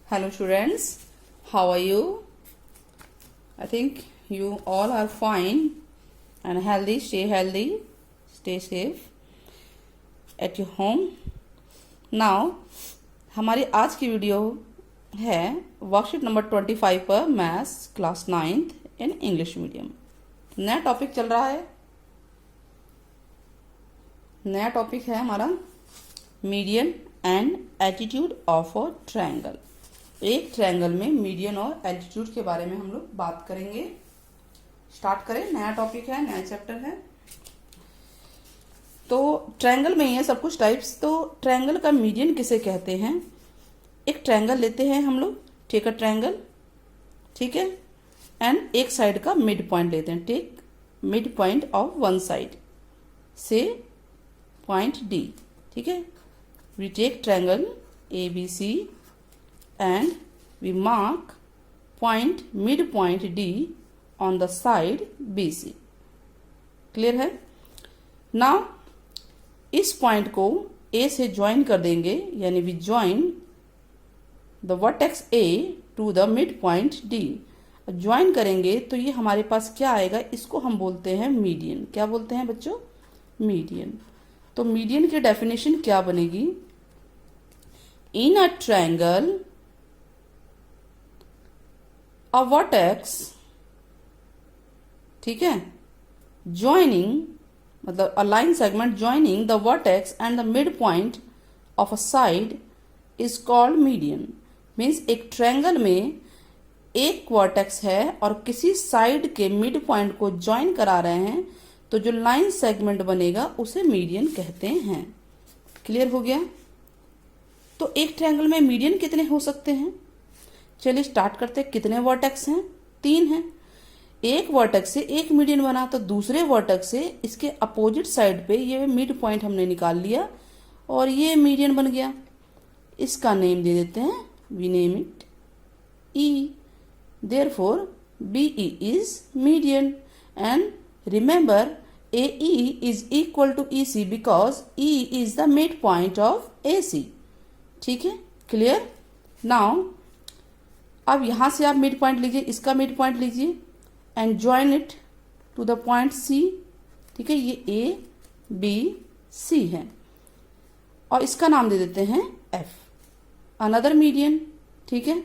Hello students, how are you? I think you all are fine and healthy. Stay safe at your home. Now हमारी आज की video है worksheet number 25 पर maths class 9th in English medium. नया topic चल रहा है। नया टॉपिक है हमारा median and altitude of a triangle. एक ट्रायंगल में मीडियन और एल्टीट्यूड के बारे में हम लोग बात करेंगे। स्टार्ट करें। नया टॉपिक है, नया चैप्टर है। तो ट्रायंगल में ही है सब कुछ टाइप्स। तो ट्रायंगल का मीडियन किसे कहते हैं? एक ट्रायंगल लेते हैं हम लोग, टेक अ ट्रायंगल, ठीक है, एंड एक साइड का मिड पॉइंट लेते हैं। Take mid point of one side से पॉइंट डी, ठीक है। We take triangle ABC and we mark point midpoint D on the side BC। Clear है? नाउ इस पॉइंट को A से ज्वाइन कर देंगे, यानी we join the vertex A to the mid point D। Join करेंगे तो ये हमारे पास क्या आएगा? इसको हम बोलते हैं मीडियन। क्या बोलते हैं बच्चों? मीडियन। तो मीडियन की डेफिनेशन क्या बनेगी? इन अ ट्रायंगल a vertex, ठीक है, joining मतलब a line segment joining the vertex and the midpoint of a side is called median। Means एक ट्रायंगल में एक वर्टेक्स है और किसी साइड के मिड पॉइंट को ज्वाइन करा रहे हैं, तो जो लाइन सेगमेंट बनेगा उसे मीडियन कहते हैं। क्लियर हो गया? तो एक ट्रायंगल में मीडियन कितने हो सकते हैं? चलिए स्टार्ट करते हैं। कितने वर्टेक्स हैं? 3 हैं। एक वर्टेक्स से एक मीडियन बना, तो दूसरे वर्टेक्स से इसके अपोजिट साइड पे ये मिड पॉइंट हमने निकाल लिया और ये मीडियन बन गया। इसका नेम दे देते हैं, we name it E। Therefore BE is median and remember AE is equal to EC because E is the mid point of AC। ठीक है, क्लियर? नाउ अब यहां से आप मिड पॉइंट लीजिए, इसका मिड पॉइंट लीजिए and join it to the point C। ठीक है, ये ABC है और इसका नाम दे देते हैं F, अनदर मीडियन। ठीक है,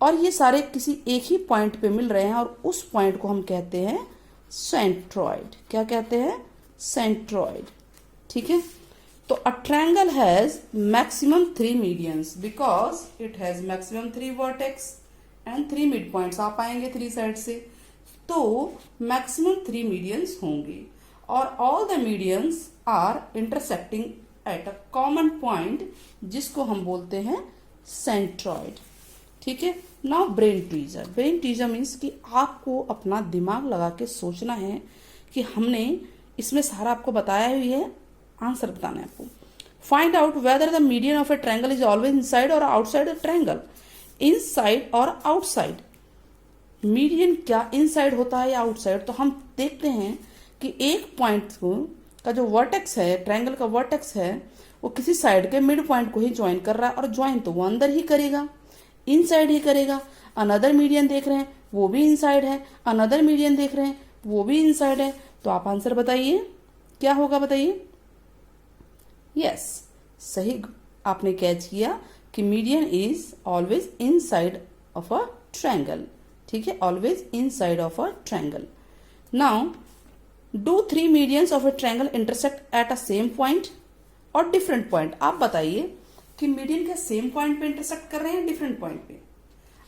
और ये सारे किसी एक ही पॉइंट पे मिल रहे हैं और उस पॉइंट को हम कहते हैं सेंट्रॉइड। क्या कहते हैं? सेंट्रॉइड। ठीक है, तो a triangle has maximum 3 medians because it has maximum 3 vertex and 3 midpoints। आप आएंगे 3 साइड से, तो maximum 3 medians होंगे और all the medians are intersecting at a common point, जिसको हम बोलते हैं centroid। ठीक है, now brain teaser. Brain teaser means कि आपको अपना दिमाग लगा के सोचना है कि हमने इसमें सारा आपको बताया हुई है, आंसर बताना है आपको। Find out whether the median of A triangle is always inside और आउटसाइड द ट्रायंगल। इनसाइड और आउटसाइड, मीडियन क्या इनसाइड होता है या आउटसाइड? तो हम देखते हैं कि एक पॉइंट का जो वर्टेक्स है, ट्रायंगल का वर्टेक्स है, वो किसी साइड के मिड पॉइंट को ही ज्वाइन कर रहा है और ज्वाइन तो वो अंदर ही करेगा, इनसाइड ही करेगा। अनदर मीडियन देख रहे हैं, वो भी इनसाइड है। अनदर मीडियन देख रहे हैं, वो भी इनसाइड है। तो आप आंसर बताइए, क्या होगा? बताइए। यस, सही आपने कैच किया कि median is always inside of a triangle. ठीक है, always inside of a triangle. Now do 3 medians of a triangle intersect at a same point और डिफरेंट पॉइंट? आप बताइए कि मीडियन के सेम पॉइंट पे इंटरसेक्ट कर रहे हैं, डिफरेंट पॉइंट पे?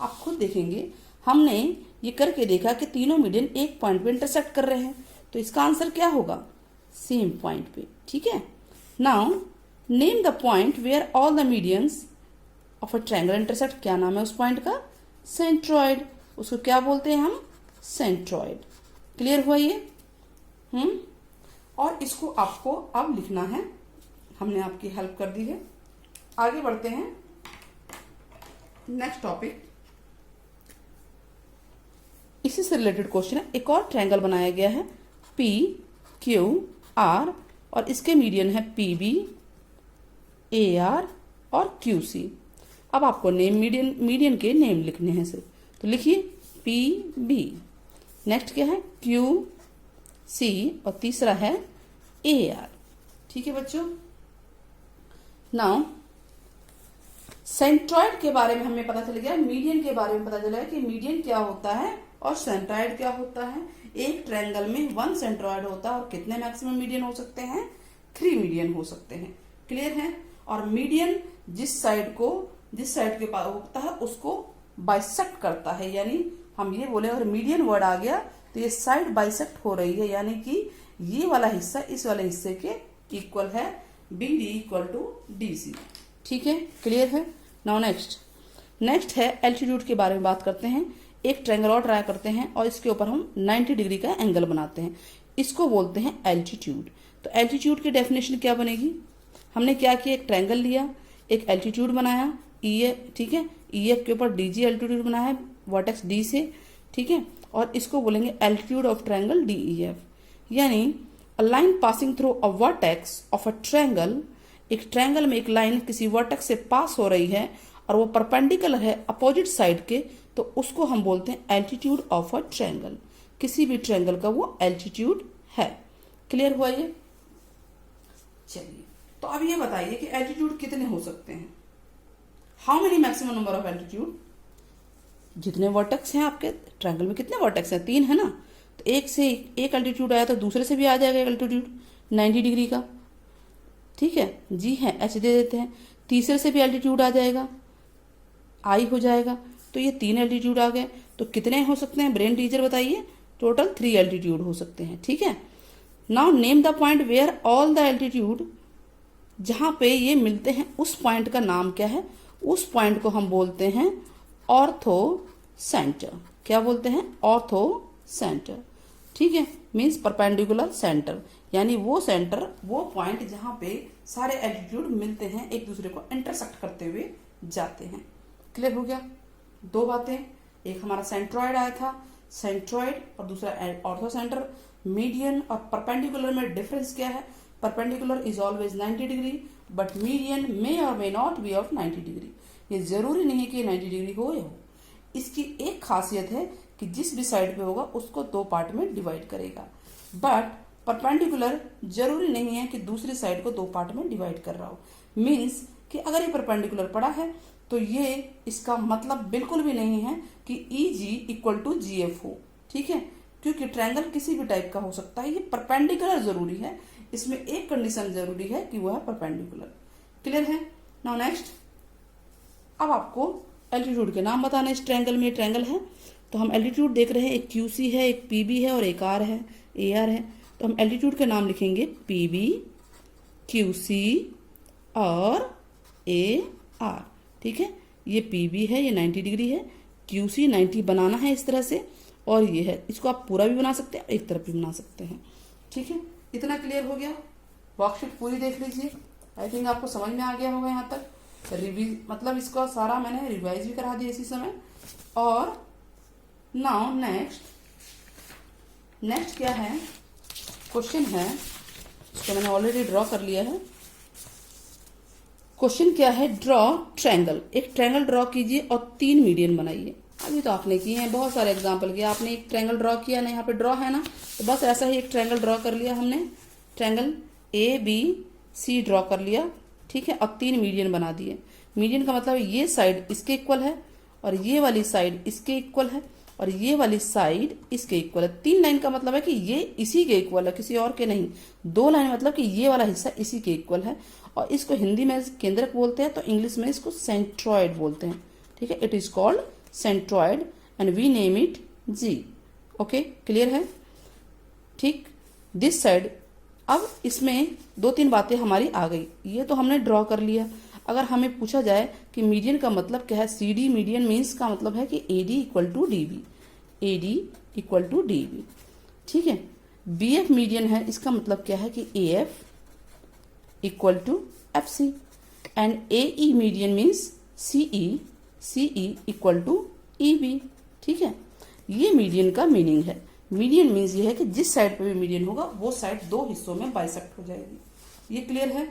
आप खुद देखेंगे, हमने ये करके देखा कि तीनों मीडियन एक पॉइंट पे इंटरसेक्ट कर रहे हैं, तो इसका आंसर क्या होगा? सेम पॉइंट पे। ठीक है, now name the point where all the medians of a triangle intersect. क्या नाम है उस पॉइंट का? सेंट्रॉइड। उसको क्या बोलते हैं हम? सेंट्रॉइड। क्लियर हुआ ये? और इसको आपको अब लिखना है। हमने आपकी हेल्प कर दी है। आगे बढ़ते हैं, नेक्स्ट टॉपिक। इसी से रिलेटेड क्वेश्चन है। एक और ट्रायंगल बनाया गया है PQR और इसके मीडियन है PB, AR और QC। अब आपको नेम मीडियन के नेम लिखने हैं सिर्फ, तो लिखिए पी बी, नेक्स्ट क्या है क्यू सी, और तीसरा है ए आर। ठीक है बच्चों। नाउ सेंट्रॉइड के बारे में हमें पता चल गया, मीडियन के बारे में पता चला कि मीडियन क्या होता है और सेंट्रॉइड क्या होता है। एक ट्रायंगल में 1 सेंट्रॉइड होता है और कितने मैक्सिमम मीडियन हो सकते हैं, 3 मीडियन हो सकते हैं। क्लियर है। और मीडियन जिस साइड के पास होता है उसको बाइसेक्ट करता है, यानी हम ये बोले अगर मीडियन वर्ड आ गया तो ये साइड बाइसेक्ट हो रही है, यानी कि ये वाला हिस्सा इस वाले हिस्से के इक्वल है, B D equal to D C. ठीक है, क्लियर है। नाउ नेक्स्ट है एल्टीट्यूड के बारे में बात करते हैं। एक ट्रायंगल और ट्राई करते हैं और इसके ऊपर हम 90 डिग्री का एंगल बनाते हैं, इसको बोलते हैं एल्टीट्यूड। तो एल्टीट्यूड की डेफिनेशन क्या बनेगी, हमने क्या किया, एक ट्रायंगल लिया, एक एल्टीट्यूड बनाया ई एफ, ठीक है, ई एफ के ऊपर डी जी एल्टीट्यूड बनाया है वर्टेक्स डी से, ठीक है, और इसको बोलेंगे altitude of triangle D E F. यानी a line passing through a vertex of a triangle, एक ट्रायंगल में एक लाइन किसी वर्टेक्स से पास हो रही है और वो परपेंडिकुलर है अपोजिट साइड के, तो उसको हम बोलते हैं एल्टीट्यूड ऑफ अ ट्रायंगल। किसी भी ट्रायंगल का वो एल्टीट्यूड है। क्लियर हुआ ये। चलिए, तो अब ये बताइए कि एल्टीट्यूड कितने हो सकते हैं, how many maximum number of altitude. जितने वर्टेक्स हैं आपके ट्रायंगल में, कितने वर्टेक्स हैं, 3 है ना, तो एक से एक एल्टीट्यूड आया तो दूसरे से भी आ जाएगा एल्टीट्यूड 90 डिग्री का। ठीक है, जी है, एच दे देते हैं, तीसरे से भी एल्टीट्यूड आ जाएगा, आई हो जाएगा, तो ये 3 एल्टीट्यूड आ गए। तो कितने हो सकते हैं, ब्रेन टीचर बताइए, टोटल 3 एल्टीट्यूड हो सकते हैं। ठीक है। Now name the point where all the altitude, जहां पे ये मिलते हैं उस पॉइंट का नाम क्या है, उस पॉइंट को हम बोलते हैं ऑर्थो सेंटर। क्या बोलते हैं, ऑर्थो सेंटर। ठीक है, मीन्स परपेंडिकुलर सेंटर, यानी वो सेंटर, वो पॉइंट जहां पे सारे एल्टीट्यूड मिलते हैं, एक दूसरे को इंटरसेक्ट करते हुए जाते हैं। क्लियर हो गया। 2 बातें, एक हमारा सेंट्रॉइड आया था, सेंट्रॉइड, और दूसरा ऑर्थो सेंटर। मीडियन और परपेंडिकुलर में डिफरेंस क्या है, perpendicular is always 90 degree but median may और may not be of 90 degree. ये जरूरी नहीं है कि 90 डिग्री हो या हो। इसकी एक खासियत है कि जिस भी साइड पे होगा उसको 2 पार्ट में डिवाइड करेगा, बट परपेंडिकुलर जरूरी नहीं है कि दूसरी साइड को 2 पार्ट में डिवाइड कर रहा हो। मीन्स कि अगर ये परपेंडिकुलर पड़ा है तो ये इसका मतलब बिल्कुल भी नहीं है कि ई जी इक्वल टू जी एफ हो। ठीक है, क्योंकि ट्रायंगल किसी भी टाइप का हो सकता है, ये परपेंडिकुलर जरूरी है, इसमें एक कंडीशन जरूरी है कि वह है परपेंडिकुलर। क्लियर है। नाउ नेक्स्ट, अब आपको एल्टीट्यूड के नाम बताने। इस ट्रायंगल में ट्रायंगल है तो हम एल्टीट्यूड देख रहे हैं, एक क्यू सी है, एक पी बी है और एक आर है, ए आर है। तो हम एल्टीट्यूड के नाम लिखेंगे पी बी, क्यू सी और ए आर। ठीक है, ये पी बी है, ये 90 डिग्री है, क्यू सी 90 बनाना है इस तरह से, और ये है, इसको आप पूरा भी बना सकते हैं, एक तरफ भी बना सकते हैं। ठीक है, इतना क्लियर हो गया। वर्कशीट पूरी देख लीजिए, आई थिंक आपको समझ में आ गया होगा यहाँ तक। मतलब इसका सारा मैंने रिवाइज भी करा दिया इसी समय। और नाउ नेक्स्ट क्या है, क्वेश्चन है, इसको मैंने ऑलरेडी ड्रॉ कर लिया है। क्वेश्चन क्या है, ड्रॉ ट्रायंगल। एक ट्रायंगल ड्रॉ कीजिए और 3 मीडियन बनाइए। अभी तो आपने किए हैं बहुत सारे एग्जाम्पल किया, आपने एक ट्रायंगल ड्रॉ किया ना, यहाँ पे ड्रॉ है ना, तो बस ऐसा ही एक ट्रायंगल ड्रॉ कर लिया हमने, triangle A B C draw कर लिया। ठीक है, अब 3 मीडियन बना दिए। मीडियन का मतलब ये साइड इसके इक्वल है और ये वाली साइड इसके इक्वल है और ये वाली साइड इसके इक्वल है। 3 लाइन का मतलब है कि ये इसी के इक्वल है, किसी और के नहीं। 2 लाइन मतलब कि ये वाला हिस्सा इसी के इक्वल है, और इसको हिंदी में केंद्रक बोलते हैं, तो इंग्लिश में इसको सेंट्रॉइड बोलते हैं। ठीक है, it is called centroid and we name it G. Okay, clear है। ठीक, दिस साइड। अब इसमें 2-3 बातें हमारी आ गई, ये तो हमने ड्रॉ कर लिया। अगर हमें पूछा जाए कि मीडियन का मतलब क्या है, सी डी मीडियन मीन्स का मतलब है कि A D equal to D B, A D equal to D B. ठीक है, बी एफ मीडियन है, इसका मतलब क्या है कि A F equal to F C, and A E median means C E equal to E B. ठीक है, ये मीडियन का मीनिंग है। मीडियन मीन्स ये है कि जिस साइड पे भी मीडियन होगा वो साइड 2 हिस्सों में बाइसेक्ट हो जाएगी। ये क्लियर है।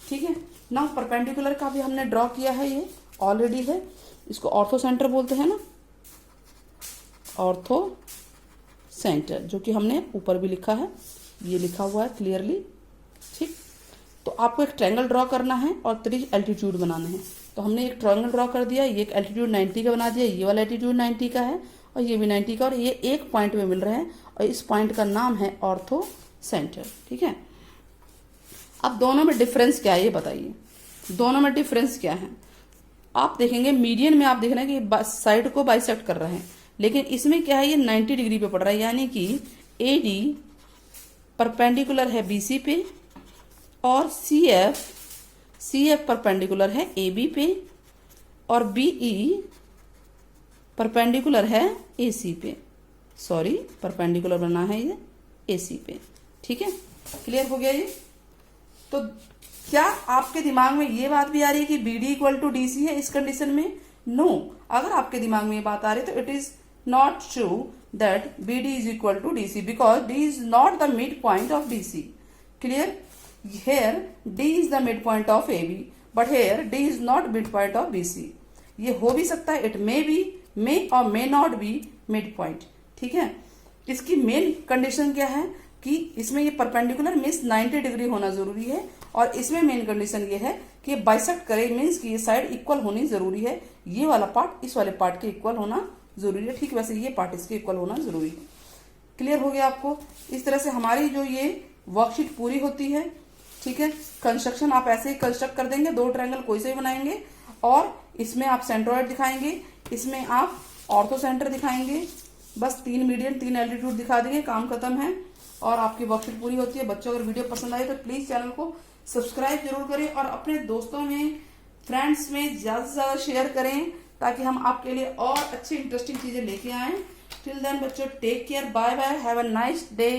ठीक है, नाउ परपेंडिकुलर का भी हमने ड्रॉ किया है ये, ऑलरेडी है, इसको ऑर्थो सेंटर बोलते हैं ना, ऑर्थो सेंटर, जो कि हमने ऊपर भी लिखा है, ये लिखा हुआ है क्लियरली। ठीक, तो आपको एक ट्रायंगल ड्रॉ करना है और 3 एल्टीट्यूड बनाने हैं। तो हमने एक ट्रायंगल ड्रॉ कर दिया, ये एक एल्टीट्यूड 90 का बना दिया, ये वाला एल्टीट्यूड 90 का है और ये भी 90 का, और ये एक पॉइंट में मिल रहे हैं और इस पॉइंट का नाम है ऑर्थो सेंटर। ठीक है, अब दोनों में डिफरेंस क्या है ये बताइए, दोनों में डिफरेंस क्या है। आप देखेंगे मीडियन में आप देख रहे हैं कि साइड को बाइसेक्ट कर रहे हैं, लेकिन इसमें क्या है, ये 90 डिग्री पे पड़ रहा है, यानी कि AD परपेंडिकुलर है BC पे और CF परपेंडिकुलर है AB पे और BE परपेंडिकुलर है AC पे, सॉरी परपेंडिकुलर बना है ये AC पे। ठीक है, क्लियर हो गया ये। तो क्या आपके दिमाग में ये बात भी आ रही है कि BD इक्वल टू DC है इस कंडीशन में? नो, अगर आपके दिमाग में ये बात आ रही है तो it is not true that BD is equal to DC because D is not the midpoint of DC. Clear? Here D is the midpoint of AB, but here D is not midpoint of BC. ये हो भी सकता है, it may be, may और may not be midpoint. ठीक है, इसकी main condition क्या है कि इसमें ये परपेंडिकुलर मीन्स 90 डिग्री होना जरूरी है और इसमें मेन कंडीशन ये है कि ये बाइसेक्ट करे मीन्स कि ये साइड इक्वल होनी जरूरी है, ये वाला पार्ट इस वाले पार्ट के इक्वल होना जरूरी है। ठीक, वैसे ये पार्ट इसके इक्वल होना जरूरी है। क्लियर हो गया आपको? इस तरह से हमारी जो ये वर्कशीट पूरी होती है। ठीक है, कंस्ट्रक्शन आप ऐसे ही कंस्ट्रक्ट कर देंगे, 2 ट्रायंगल कोई से भी बनाएंगे और इसमें आप सेंट्रोइड दिखाएंगे, इसमें आप ऑर्थो सेंटर दिखाएंगे, बस 3 मीडियन 3 एल्टीट्यूड दिखा देंगे, काम खत्म है और आपकी वर्कशीट पूरी होती है। बच्चों अगर वीडियो पसंद आए तो प्लीज चैनल को सब्सक्राइब जरूर करें और अपने दोस्तों में फ्रेंड्स में ज्यादा से ज्यादा शेयर करें ताकि हम आपके लिए और अच्छी इंटरेस्टिंग चीजें लेके आए। टिल देन बच्चों, take care, bye bye, have a nice day.